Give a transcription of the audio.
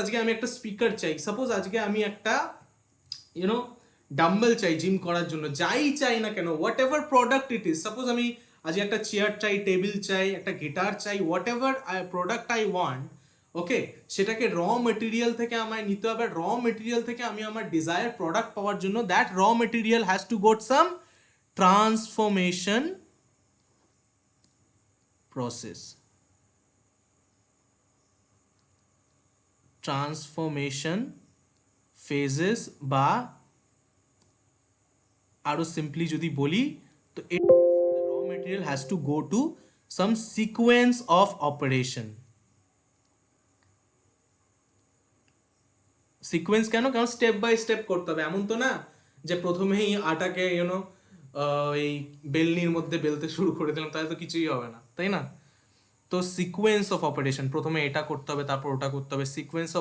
আজকে আমি একটা স্পিকার চাই, সাপোজ আজকে আমি একটা ইউনো ডাম্বেল চাই জিম করার জন্য, যাই চাই না কেন, what ever product it is, suppose আমি আজকে একটা চেয়ার চাই, টেবিল চাই, একটা গিটার চাই, whatever product I want, okay, সেটাকে র মেটেরিয়াল থেকে আমায় নিতে হবে। র মেটেরিয়াল থেকে আমি আমার ডিজায়ার প্রোডাক্ট পাওয়ার জন্য দ্যাট র material has to go some transformation process, transformation phases, বা আরো সিম্পলি যদি বলি তো র material has to go to some sequence of operation. Sequence কেন? কারণ স্টেপ বাই স্টেপ করতে হবে, এমন তো না যে প্রথমেই আটাকে এই বেলনির মধ্যে বেলতে শুরু করে দিলাম, তাহলে তো কিছুই হবে না, তাই না? তো সিকোয়েন্স অফ অপারেশন, প্রথমে এটা করতে হবে, তারপর ওটা করতে হবে, সিকোয়েন্স